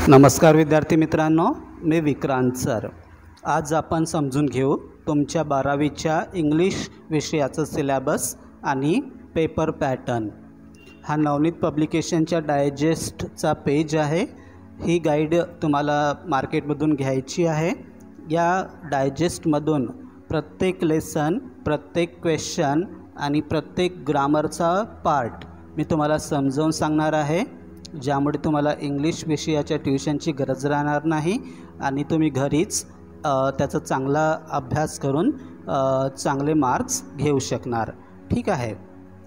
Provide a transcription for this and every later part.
नमस्कार विद्यार्थी मित्रांनो, मी विक्रांत सर। आज आपण समजून घेऊ तुमच्या 12वीच्या इंग्लिश विषयाचं सिलेबस आणि पेपर पॅटर्न। हा नवनीत पब्लिकेशनच्या डायजेस्टचा पेज आहे। ही गाईड तुम्हाला मार्केटमधून घ्यायची आहे। या डायजेस्टमधून प्रत्येक लेसन, प्रत्येक क्वेश्चन आणि प्रत्येक ग्रामरचा पार्ट मी तुम्हाला समजावून सांगणार आहे, ज्यामुळे तुम्हाला इंग्लिश विषयाच्या ट्युशनची गरज राहणार नाही आणि तुम्ही घरीच त्याचा चांगला अभ्यास करून चांगले मार्क्स घेऊ शकणार। ठीक आहे,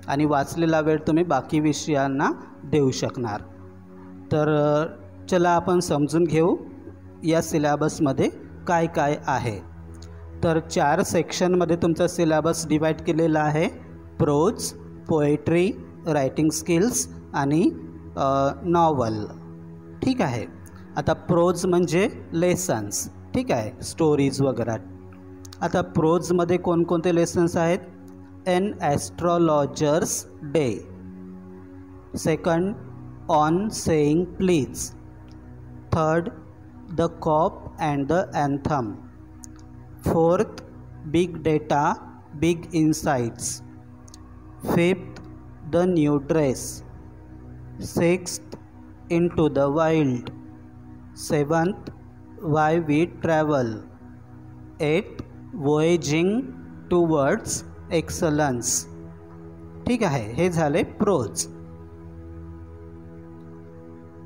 आणि वाचलेला वेळ तुम्ही बाकी विषयांना देऊ शकणार। तर चला आपण समजून घेऊ या सिलेबसमध्ये काय काय आहे। तर 4 सेक्शनमध्ये तुमचा सिलेबस डिवाइड केलेला आहे। प्रोज, पोएट्री, रायटिंग स्किल्स आणि नॉवल। ठीक आहे, आता प्रोज म्हणजे लेसन्स, ठीक आहे, स्टोरीज वगैरे। आता प्रोजमध्ये कोणकोणते लेसन्स आहेत? An astrologer's day, second on saying please, third the cop and the anthem, fourth big data big insights, fifth the new dress, sixth into the wild, seventh why we travel, eighth voyaging towards excellence। ठीक आहे, हे झाले pros.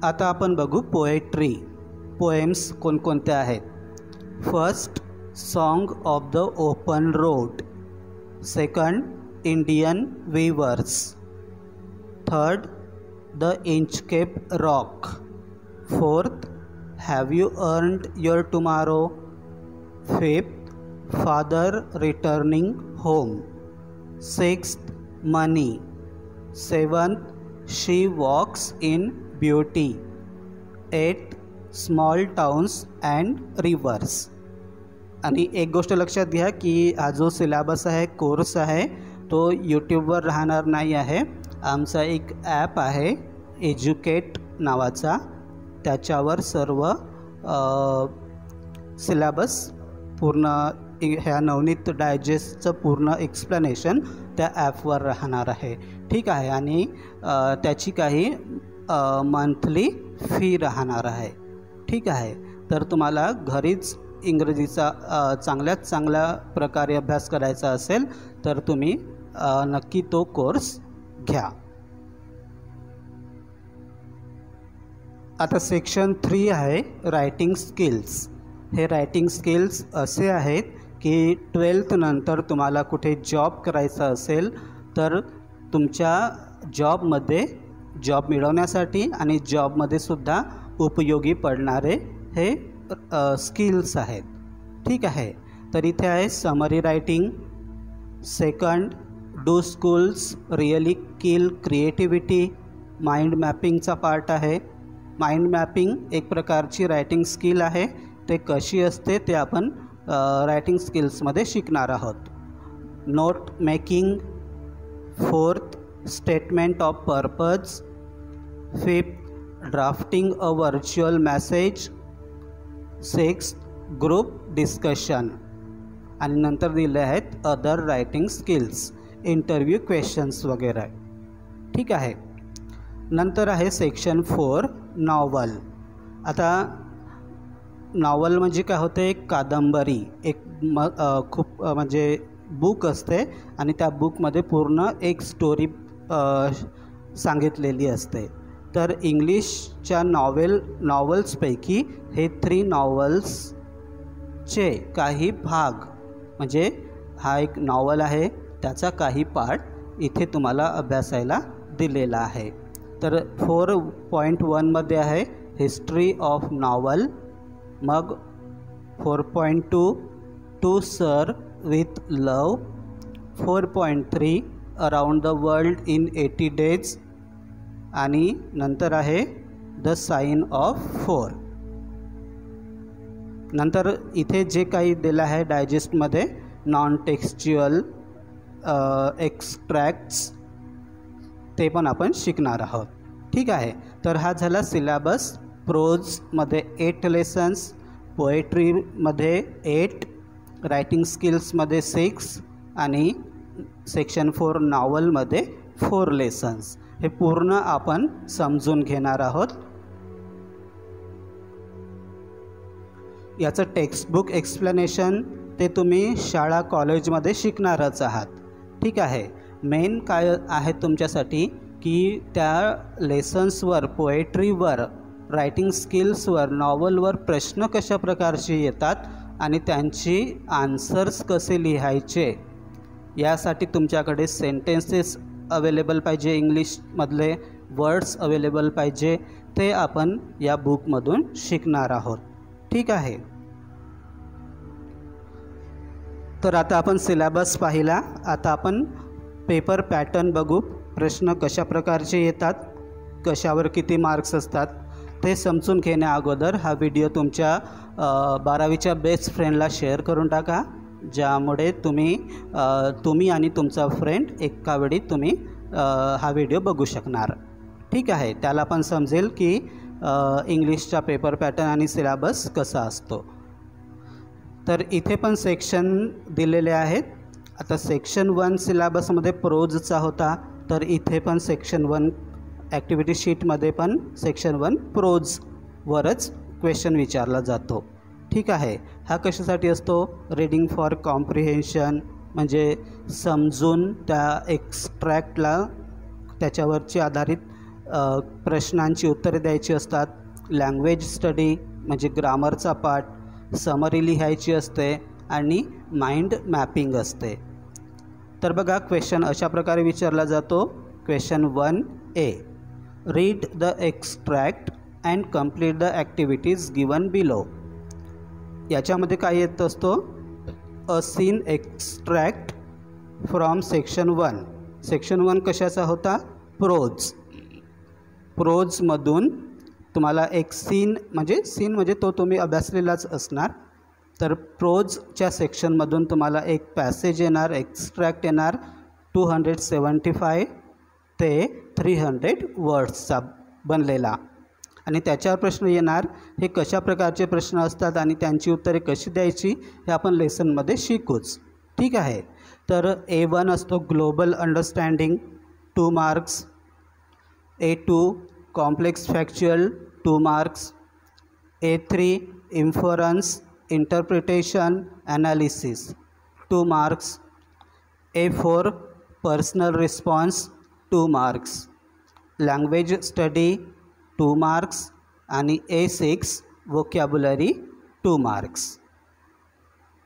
आता आपण बघू poetry. Poems कोणकोणते आहेत? First song of the open road, second Indian weavers, third The Inchcape Rock, fourth Have You Earned Your Tomorrow, fifth Father Returning Home, sixth Money, seventh She Walks in Beauty, eighth Small Towns and Rivers। आणि एक गोष्ट लक्षात घ्या की हा जो syllabus आहे, course आहे, तो यूट्यूबवर राहणार नाही आहे। आमचा एक ॲप आहे एज्युकेट नावाचा, त्याच्यावर सर्व सिलेबस पूर्ण ह्या नवनीत डायजेस्टचं पूर्ण एक्सप्लेनेशन त्या ॲपवर राहणार आहे। ठीक आहे, आणि त्याची काही मंथली फी राहणार आहे। ठीक आहे, तर तुम्हाला घरीच इंग्रजीचा चांगल्यात चांगल्या प्रकारे अभ्यास करायचा असेल तर तुम्ही नक्की तो कोर्स घ्या। आता सेक्शन 3 आहे रायटिंग स्किल्स। हे रायटिंग स्किल्स असे आहेत की 12th नंतर तुम्हाला कुठे जॉब करायचा असेल तर तुमच्या जॉब मिळवण्यासाठी आणि जॉबमध्ये सुद्धा उपयोगी पडणारे हे स्किल्स आहेत। ठीक आहे, तर इथे आहे summary writing, second do schools really kill creativity, mind मॅपिंगचा पार्ट आहे। माइंड मॅपिंग एक प्रकारची रायटिंग स्किल आहे, ते कशी असते ते आपण रायटिंग स्किल्समध्ये शिकणार आहोत। Note making, fourth statement of purpose, fifth drafting a virtual message, sixth group discussion, आणि नंतर दिले आहेत other writing skills, interview questions वगैरे। ठीक आहे, नंतर आहे सेक्शन 4 नॉवल। आता नॉवल म्हणजे काय होते? एक कादंबरी, एक खूप म्हणजे बुक असते आणि त्या बुकमध्ये पूर्ण एक स्टोरी सांगितलेली असते। तर इंग्लिशच्या नॉवेल्सपैकी हे 3 नॉवेल्सचे काही भाग, म्हणजे हा एक नॉवल आहे, त्याचा काही पार्ट इथे तुम्हाला अभ्यासायला दिलेला आहे। तर 4.1 मध्ये आहे हिस्ट्री ऑफ नॉवल, मग 4.2 to sir with love, 4.3 around the world in 80 days, आणि नंतर आहे द साइन ऑफ 4। नंतर इथे जे काही दिलं आहे डायजेस्टमध्ये नॉन टेक्स्च्युअल एक्स्ट्रॅक्ट्स, ते पण आपण शिकणार आहोत। ठीक आहे, तर हा झाला सिलेबस प्रोजमध्ये 8 लेसन्स, पोएट्रीमध्ये 8, रायटिंग स्किल्समध्ये 6 आणि सेक्शन 4 नॉवलमध्ये 4 लेसन्स. हे पूर्ण आपण समजून घेणार आहोत. याचं टेक्स्टबुक एक्सप्लेनेशन ते तुम्ही शाळा कॉलेजमध्ये शिकणारच आहात. ठीक आहे. मेन काय आहे तुमच्यासाठी की त्या लेसन्सवर, पोएट्रीवर, रायटिंग स्किल्सवर, नॉवलवर प्रश्न कशा प्रकारचे येतात आणि त्यांची आन्सर्स कसे लिहायचे, यासाठी तुमच्याकडे सेंटेन्सेस अवेलेबल पाहिजे, इंग्लिशमधले वर्ड्स अवेलेबल पाहिजे. ते आपण या बुकमधून शिकणार आहोत. ठीक आहे. तर आता आपण सिलेबस पाहिला. आता आपण पेपर पॅटर्न बघू. प्रश्न कशा प्रकारचे येतात, कशावर किती मार्क्स असतात ते समजून घेण्या अगोदर हा व्हिडिओ तुमच्या 12वीच्या बेस्ट फ्रेंडला शेअर करून टाका, ज्यामुळे तुम्ही आणि तुमचा फ्रेंड एका वेळी तुम्ही हा व्हिडिओ बघू शकणार. ठीक आहे. त्याला पण समजेल की इंग्लिशचा पेपर पॅटर्न आणि सिलेबस कसा असतो. तर इथे पण सेक्शन दिलेले आहेत. आता सेक्शन 1 सिलेबसमध्ये प्रोजचा होता, तर इथे पण सेक्शन 1 ॲक्टिव्हिटी शीटमध्ये पण सेक्शन 1 प्रोजवरच क्वेश्चन विचारला जातो. ठीक आहे. हा कशासाठी असतो? रीडिंग फॉर कॉम्प्रिहेन्शन, म्हणजे समजून त्या एक्स्ट्रॅक्टला त्याच्यावरची आधारित प्रश्नांची उत्तरे द्यायची असतात. लँग्वेज स्टडी म्हणजे ग्रामरचा पार्ट, समरी लिहायची असते आणि माइंड मॅपिंग असते. तर बघा, क्वेश्चन अशा प्रकारे विचारला जातो. Question 1A, read the extract and complete the activities given below. याच्यामध्ये काय येत असतो? A seen extract from section 1. Section 1 कशाचा होता? प्रोज. प्रोजमधून तुम्हाला एक सीन म्हणजे तो तुम्ही अभ्यासलेलाच असणार. तर प्रोजच्या सेक्शनमधून तुम्हाला एक पॅसेज येणार, एक्स्ट्रॅक्ट येणार, 275 ते 300 वर्ड्सचा बनलेला. आणि त्याच्यावर प्रश्न येणार. हे कशा प्रकारचे प्रश्न असतात आणि त्यांची उत्तरे कशी द्यायची हे आपण लेसनमध्ये शिकूच. ठीक आहे. तर A1 असतो global understanding, 2 marks. A2 complex factual, 2 marks. A3 inference, interpretation, analysis, 2 marks. A4 personal response, 2 marks. Language study, 2 marks. आणि A6 वोकॅब्युलरी, 2 मार्क्स.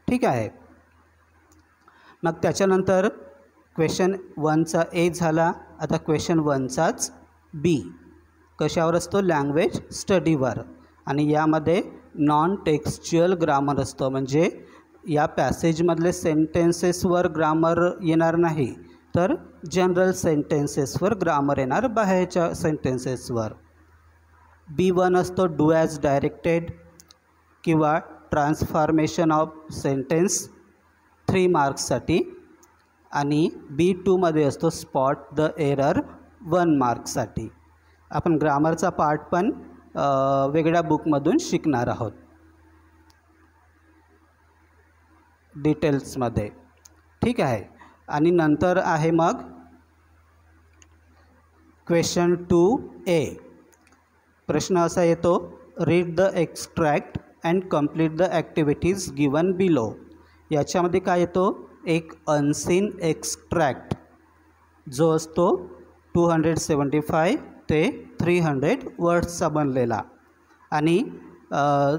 ठीक आहे. मग त्याच्यानंतर क्वेश्चन 1चा A झाला. आता क्वेश्चन 1चाच B कशावर असतो? लँग्वेज स्टडीवर. आणि यामध्ये नॉन टेक्स्च्युअल ग्रामर असतो, म्हणजे या पॅसेजमधले सेंटेन्सेसवर ग्रामर येणार नाही, तर जनरल सेंटेन्सेसवर ग्रामर येणार, बाहेरच्या सेंटेन्सेसवर. B1 असतो डू ॲज डायरेक्टेड किंवा ट्रान्सफॉर्मेशन ऑफ सेंटेन्स, 3 मार्क्ससाठी. आणि B2मध्ये असतो स्पॉट द एरर, 1 मार्क्ससाठी. आपण ग्रामरचा पार्ट पण वेगळ्या बुकमधून शिकणार आहोत डिटेल्समध्ये. ठीक आहे. आणि नंतर आहे मग क्वेश्चन 2A. प्रश्न असा येतो, read the extract and complete the activities given below. याच्यामध्ये काय येतो? एक अनसीन एक्स्ट्रॅक्ट जो असतो 275 ते 300 वर्ड्सचा बनलेला. आणि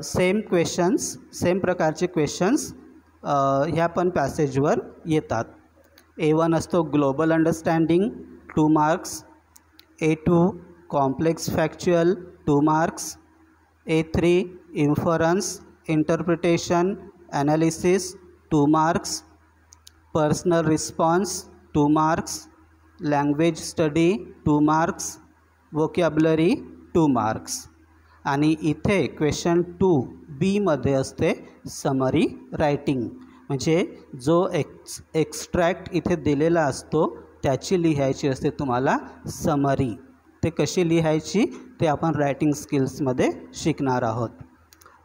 सेम प्रकारचे क्वेश्चन्स ह्या पण पॅसेजवर येतात. A1 असतो global understanding, 2 marks. A2 complex factual, 2 marks. A3 inference, interpretation, analysis, 2 marks. Personal response, 2 marks. Language study, 2 marks. Vocabulary, 2 marks. आणि इथे क्वेश्चन 2B असते समरी रायटिंग, म्हणजे जो एक्स्ट्रॅक्ट इथे दिलेला असतो त्याची लिहायची असते तुम्हाला समरी. ते कशी लिहायची ते आपण रायटिंग स्किल्समध्ये शिकणार आहोत.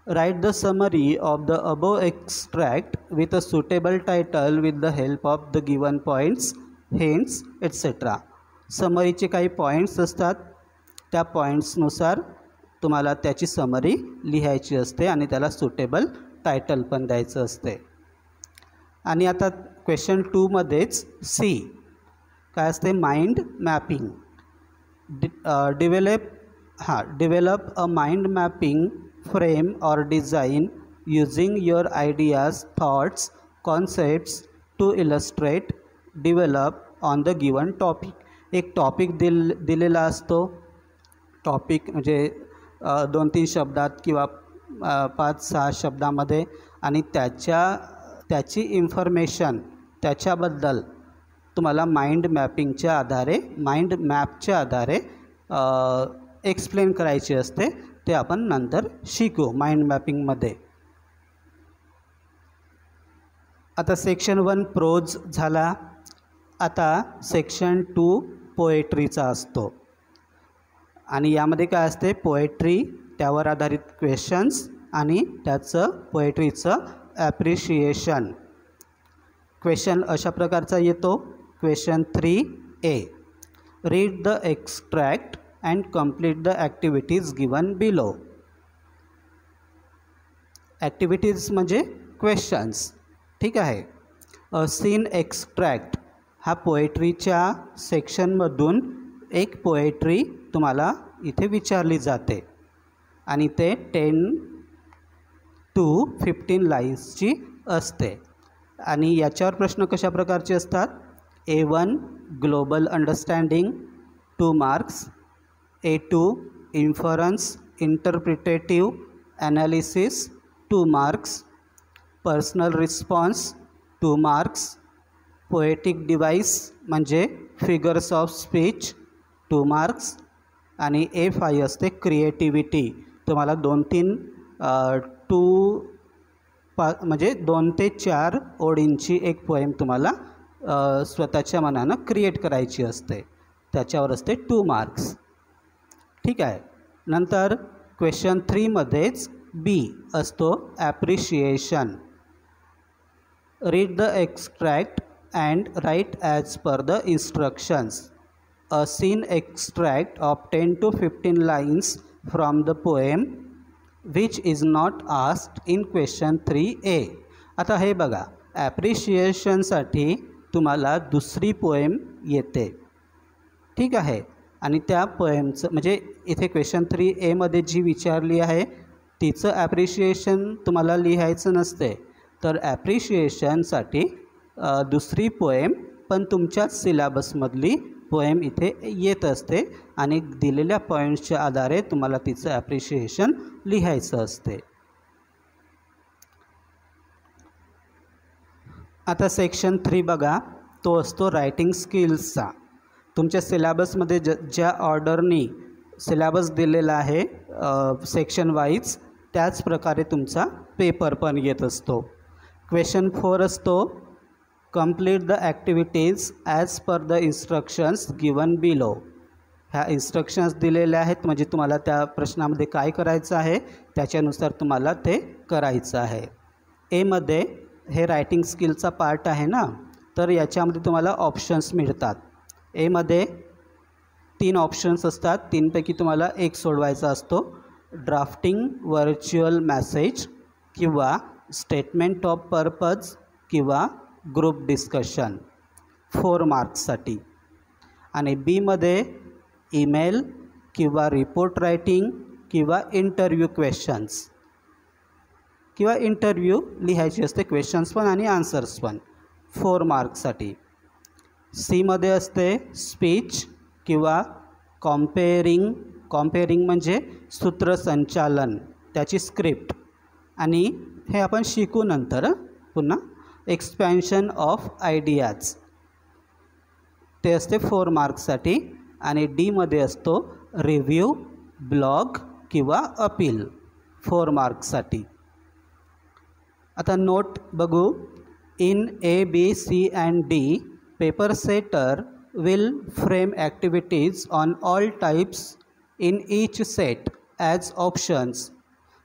Write the summary of the above extract with a suitable title with the help of the given points, hints etcetera. समरीचे काही पॉईंट्स असतात, त्या पॉईंट्सनुसार तुम्हाला त्याची समरी लिहायची असते आणि त्याला सुटेबल टायटल पण द्यायचं असते. आणि आता क्वेश्चन 2मध्येच सी काय असते, mind mapping. Develop a mind mapping frame or design using your ideas, thoughts, concepts to illustrate develop on the given topic. एक टॉपिक दिलेला असतो. टॉपिक म्हणजे 2-3 शब्दात किंवा 5-6 शब्दामध्ये, आणि त्याची इन्फॉर्मेशन त्याच्याबद्दल तुम्हाला माइंड मॅपच्या आधारे एक्सप्लेन करायची असते. ते आपण नंतर शिकू माइंड मॅपिंगमध्ये. आता सेक्शन 1 प्रोज झाला. आता सेक्शन 2 पोएट्रीचा असतो. आणि यामध्ये काय असते, पोएट्री, त्यावर आधारित क्वेश्चन्स आणि त्याचं पोएट्रीचं ॲप्रिशिएशन. क्वेश्चन अशा प्रकारचा येतो. Question 3A, read the extract and complete the activities given below. Activities म्हणजे क्वेश्चन्स, ठीक आहे. सीन एक्स्ट्रॅक्ट हा पोएट्रीच्या सेक्शनमधून एक पोएट्री तुम्हाला इथे विचारली जाते आणि ते 10 to 15 लाईन्सची असते. आणि याच्यावर प्रश्न कशा प्रकारचे असतात. A1 global understanding 2 marks, A2 inference interpretative analysis 2 marks, personal response 2 marks, poetic device म्हणजे फिगर्स ऑफ स्पीच 2 मार्क्स, आणि A5 असते क्रिएटिव्हिटी. तुम्हाला 2-3 म्हणजे 2 ते 4 ओळींची एक पोएम तुम्हाला स्वतःच्या मनानं क्रिएट करायची असते. त्याच्यावर असते 2 मार्क्स, ठीक आहे. नंतर क्वेश्चन 3मध्येच B असतो appreciation. Read the extract and write as per the instructions. A seen extract of 10 to 15 lines from the poem which is not asked in question 3A. आता हे बघा, ॲप्रिशिएशनसाठी तुम्हाला दुसरी पोएम येते, ठीक आहे. आणि त्या पोएमचं म्हणजे इथे क्वेश्चन 3A जी विचारली आहे तिचं ॲप्रिशिएशन तुम्हाला लिहायचं नसते. तर ॲप्रिशिएशनसाठी दुसरी पोएम पण तुमच्याच सिलेबसमधली पोएम इथे येत असते आणि दिलेल्या पॉईंट्सच्या आधारे तुम्हाला तिचं ॲप्रिशिएशन लिहायचं असते. आता सेक्शन 3 बघा, तो असतो रायटिंग स्किल्सचा. तुमच्या सिलेबसमध्ये ज्या ऑर्डरनी सिलेबस दिलेला आहे सेक्शन वाईज, त्याच प्रकारे तुमचा पेपर पण येत असतो. क्वेश्चन 4 असतो, complete the activities as per the instructions given below. ह्या इन्स्ट्रक्शन्स दिलेल्या आहेत म्हणजे तुम्हाला त्या प्रश्नामध्ये काय करायचं आहे त्याच्यानुसार तुम्हाला ते करायचं आहे. एमध्ये हे रायटिंग स्किलचा पार्ट आहे ना, तर याच्यामध्ये तुम्हाला ऑप्शन्स मिळतात. एमध्ये 3 ऑप्शन्स असतात, 3पैकी तुम्हाला एक सोडवायचा असतो. ड्राफ्टिंग व्हर्च्युअल मेसेज किंवा स्टेटमेंट ऑफ पर्पज किंवा ग्रुप डिस्कशन 4 मार्क्ससाठी. आणि बीमध्ये ईमेल किंवा रिपोर्ट रायटिंग किंवा इंटरव्ह्यू क्वेश्चन्स किंवा इंटरव्ह्यू लिहायची असते, क्वेश्चन्स पण आणि आन्सर्स पण 4 मार्क्ससाठी. सीमध्ये असते स्पीच किंवा कॉम्पेअरिंग म्हणजे सूत्रसंचालन, त्याची स्क्रिप्ट. आणि हे आपण शिकू नंतर पुन्हा. एक्सपॅन्शन ऑफ आयडियाज ते असते 4 मार्क्ससाठी. आणि डीमध्ये असतो रिव्ह्यू, ब्लॉग किंवा अपील 4 मार्क्ससाठी. आता नोट बघू. In A, B, C and D, paper setter will frame activities on all types in each set as options.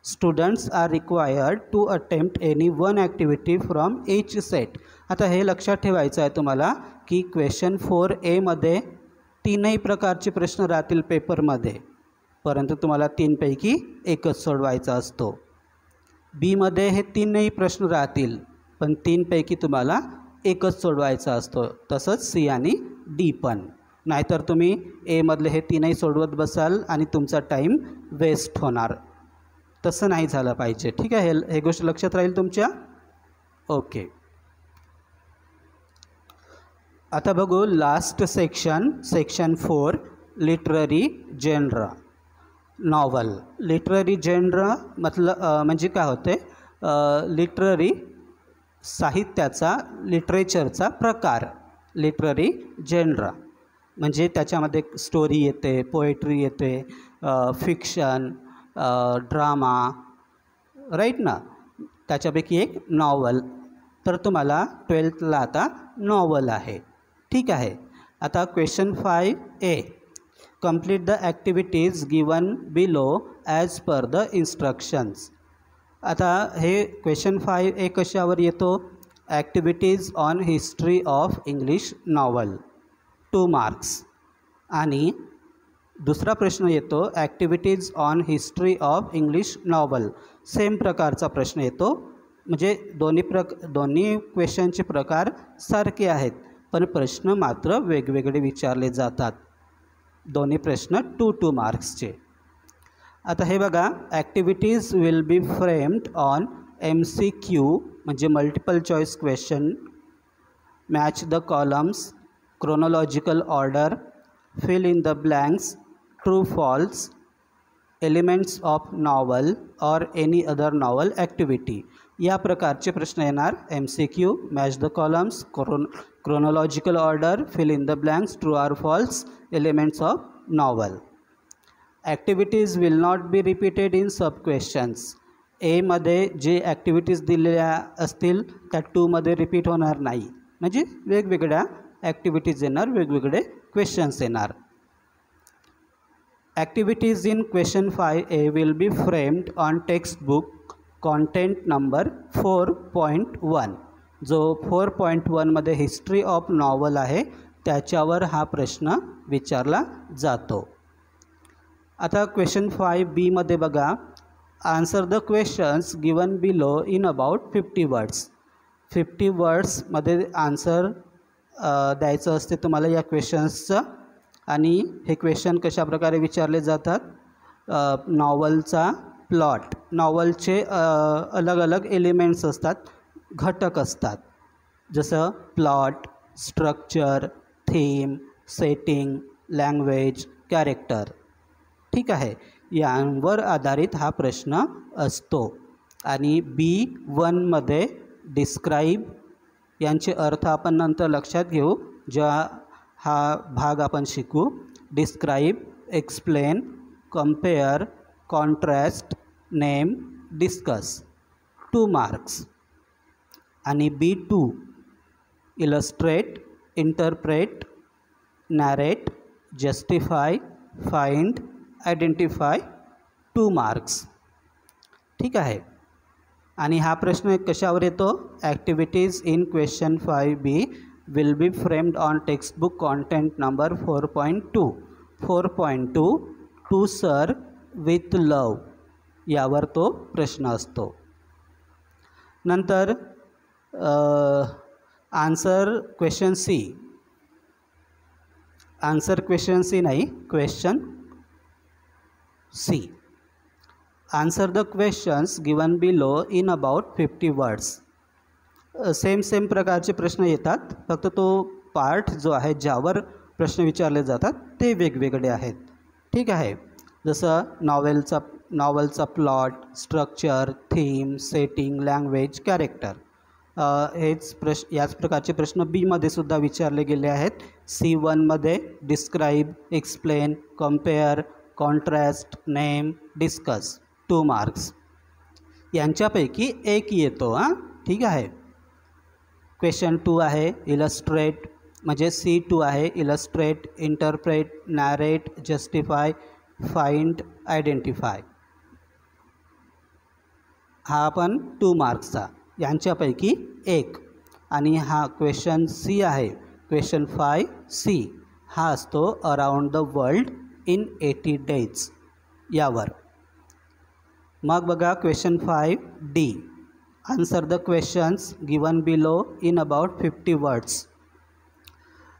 Students are required to attempt any one activity from each set. आता हे लक्षात ठेवायचं आहे तुम्हाला की question 4A मध्ये तीनही प्रकारचे प्रश्न राहतील पेपरमध्ये, परंतु तुम्हाला तीनपैकी एकच सोडवायचा असतो. बी मध्ये हे तीनही प्रश्न राहतील पण तीनपैकी तुम्हाला एकच सोडवायचा असतो. तसंच सी आणि डी पण. नाहीतर तुम्ही ए मधले हे तीनही सोडवत बसाल आणि तुमचा टाईम वेस्ट होणार. तसं नाही झालं पाहिजे. ठीक आहे, हे गोष्ट लक्षात राहील तुमच्या. ओके, आता बघू last section 4 literary genre. Novel. Literary genre म्हणजे काय होते, लिटररी साहित्याचा, लिटरेचरचा प्रकार. लिटररी जेनरा म्हणजे त्याच्यामध्ये स्टोरी येते, पोएट्री येते, फिक्शन, ड्रामा, राईट ना. त्याच्यापैकी एक नॉवल. तर तुम्हाला 12thला आता नॉवल आहे. ठीक आहे. आता question 5A, complete the activities given below as per the instructions. आता हे क्वेश्चन 5A कशावर येतो, activities on history of English novel, 2 marks. आणि दुसरा प्रश्न येतो activities on history of English novel, same प्रकारचा प्रश्न येतो. म्हणजे दोन्ही क्वेश्चनचे प्रकार सारखे आहेत पण प्रश्न मात्र वेगवेगळे विचारले जातात. दोन्ही प्रश्न 2 मार्क्सचे. आता हे बघा, activities will be framed on MCQ म्हणजे multiple choice question, match the columns, chronological order, fill in the blanks, true false, elements of novel or any other novel activity. या प्रकारचे प्रश्न येणार. MCQ, match the columns, chronological order, fill in the blanks, true or false, elements of novel. Activities will not be repeated in sub questions. एमध्ये जे activities दिलेल्या असतील त्या 2मध्ये repeat होणार नाही. म्हणजे वेगवेगळ्या ॲक्टिव्हिटीज येणार, वेगवेगळे क्वेश्चन्स येणार. Activities in question 5A will be framed on textbook content number 4.1. जो 4.1 मध्ये हिस्ट्री ऑफ नॉवल आहे त्याच्यावर हा प्रश्न विचारला जातो. आता क्वेश्चन 5B मध्ये बघा, answer the questions given below in about 50 words. 50 वर्ड्समध्ये आन्सर द्यायचं असते तुम्हाला या क्वेश्चन्सचं. आणि हे क्वेश्चन कशाप्रकारे विचारले जातात, नॉवलचा प्लॉट, नॉवलचे अलग अलग एलिमेंट्स असतात, घटक असतात, जसं plot, structure, theme, setting, language, character. ठीक आहे, यांवर आधारित हा प्रश्न असतो. आणि B1 मध्ये डिस्क्राईब यांचे अर्थ आपण नंतर लक्षात घेऊ जेव्हा हा भाग आपण शिकू. Describe, explain, compare, contrast, name, discuss, 2 marks. आणि B2 illustrate, interpret, narrate, justify, find, identify, 2 marks. ठीक आहे. आणि हा प्रश्न कशावर येतो, activities in question 5B will be framed on textbook content number 4.2. 4.2 to serve with love यावर तो प्रश्न असतो. नंतर answer question C. Answer question C नाही, question C. Answer the questions given below in about 50 words. Same प्रकारचे प्रश्न येतात, फक्त तो पार्ट जो आहे ज्यावर प्रश्न विचारले जातात ते वेगवेगळे आहेत. ठीक आहे. जसं नॉवलचा plot, structure, theme, setting, language, character. याच प्रकारचे प्रश्न बीमध्ये सुद्धा विचारले गेले आहेत. C1 मध्ये describe, explain, compare, contrast, name, discuss, 2 marks. यांच्यापैकी एक येतो. ठीक आहे. क्वेश्चन 2 आहे इलस्ट्रेट, म्हणजे C2 आहे illustrate, interpret, narrate, justify, find, identify. हा पण 2 मार्क्सचा, यांच्यापैकी एक. आणि हा क्वेश्चन C आहे, क्वेश्चन 5C, हा असतो around the world in 80 days यावर. मग बघा question 5D, answer the questions given below in about 50 words.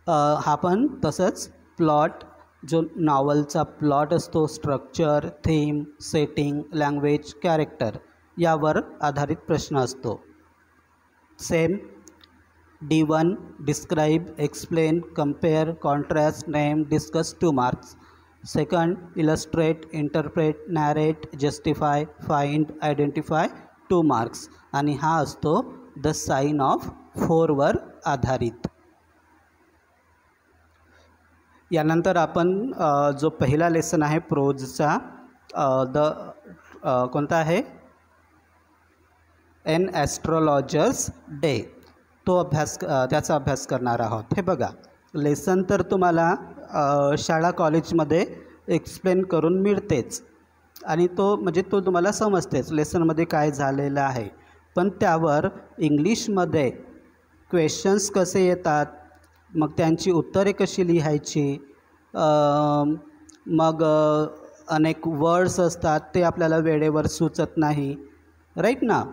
हा पण तसंच प्लॉट, जो नॉवलचा प्लॉट असतो, structure, theme, setting, language, character यावर आधारित प्रश्न असतो. Same D1, describe, explain, compare, contrast, name, discuss, 2 marks. Second, illustrate, interpret, narrate, justify, find, identify, 2 marks. आणि हा असतो द साइन ऑफ 4वर आधारित. यानंतर आपण जो पहिला लेसन आहे प्रोजचा, कोणता आहे, एन ॲस्ट्रोलॉजर्स डे, त्याचा अभ्यास करणार आहोत. हे बघा, लेसन तर तुम्हाला शाळा कॉलेजमध्ये एक्सप्लेन करून मिळतेच आणि तो तुम्हाला समजतेच लेसनमध्ये काय झालेलं आहे. पण त्यावर इंग्लिशमध्ये क्वेश्चन्स कसे येतात, मग त्यांची उत्तरे कशी लिहायची, मग अनेक वर्ड्स असतात ते आपल्याला वेळेवर सुचत नाही, राईट ना.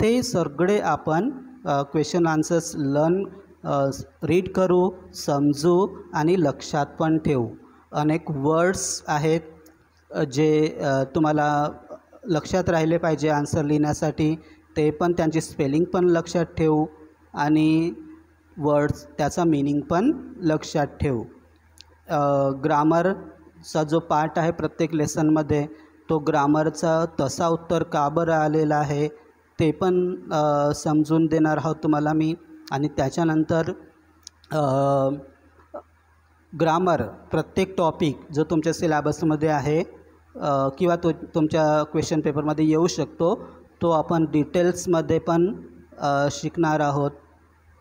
ते सगळे आपण क्वेश्चन आन्सर्स रीड करू, समजू आणि लक्षात पण ठेवू. अनेक वर्ड्स आहेत जे तुम्हाला लक्षात राहिले पाहिजे आन्सर लिहिण्यासाठी, ते पण त्यांची स्पेलिंग पण लक्षात ठेवू आणि वर्ड्स त्याचा मीनिंग पण लक्षात ठेवू. ग्रामरचा जो पार्ट आहे प्रत्येक लेसनमध्ये, तो ग्रामरचा तसा उत्तर का बरं आलेला आहे ते पण समजून देणार आहोत तुम्हाला मी. आणि त्याच्यानंतर ग्रामर प्रत्येक टॉपिक जो तुमच्या सिलेबसमध्ये आहे किंवा तो तुमच्या क्वेश्चन पेपरमध्ये येऊ शकतो, तो आपण डिटेल्समध्ये पण शिकणार आहोत.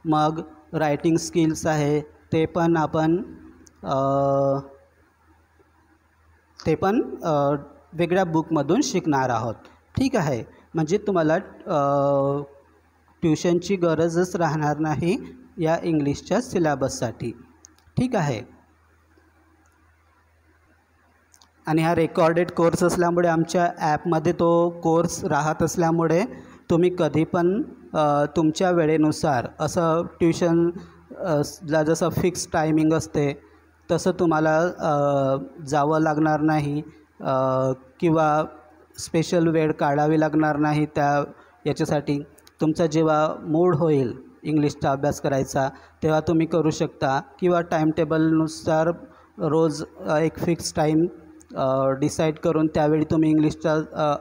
मग रायटिंग स्किल्स आहे ते पण आपण वेगळ्या बुकमधून शिकणार आहोत. ठीक आहे, म्हणजे तुम्हाला ट्युशनची गरजच राहणार नाही या इंग्लिशच्या सिलेबससाठी. ठीक आहे. आणि हा रेकॉर्डेड कोर्स असल्यामुळे आमच्या ॲपमध्ये तो कोर्स राहत असल्यामुळे तुम्ही कधी पण तुमच्या वेळेनुसार, असं ट्युशनला जसं फिक्स टायमिंग असते तसं तुम्हाला जावं लागणार नाही किंवा स्पेशल वेळ काढावी लागणार नाही. याच्यासाठी तुमचा जेव्हा मूड होईल इंग्लिशचा अभ्यास करायचा तेव्हा तुम्ही करू शकता, किंवा टाईमटेबलनुसार रोज एक फिक्स टाईम डिसाईड करून त्यावेळी तुम्ही इंग्लिशचा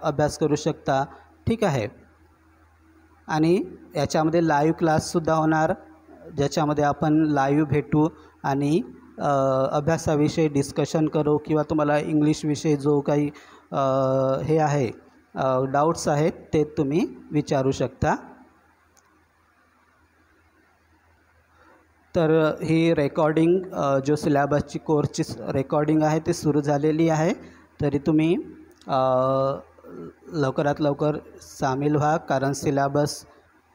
अभ्यास करू शकता. ठीक आहे. आणि याच्यामध्ये लाईव्ह क्लाससुद्धा होणार, ज्याच्यामध्ये आपण लाईव्ह भेटू आणि अभ्यासाविषयी डिस्कशन करू, किंवा तुम्हाला इंग्लिशविषयी जो काही हे आहे डाऊट्स आहेत ते तुम्ही विचारू शकता. तर ही रेकॉर्डिंग जो सिलेबसची कोर्सची रेकॉर्डिंग आहे ती सुरू झालेली आहे. तरी तुम्ही लवकरात लवकर सामील व्हा, कारण सिलेबस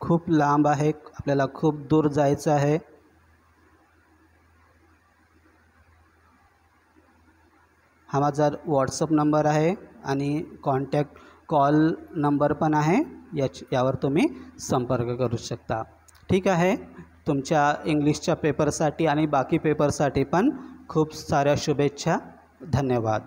खूप लांब आहे, आपल्याला खूप दूर जायचं आहे. हा माझा व्हॉट्सअप नंबर आहे आणि कॉन्टॅक्ट कॉल नंबर पण आहे, यावर तुम्ही संपर्क करू शकता. ठीक आहे. तुमच्या इंग्लिशच्या पेपरसाठी आणि बाकी पेपरसाठी पण खूप साऱ्या शुभेच्छा. धन्यवाद.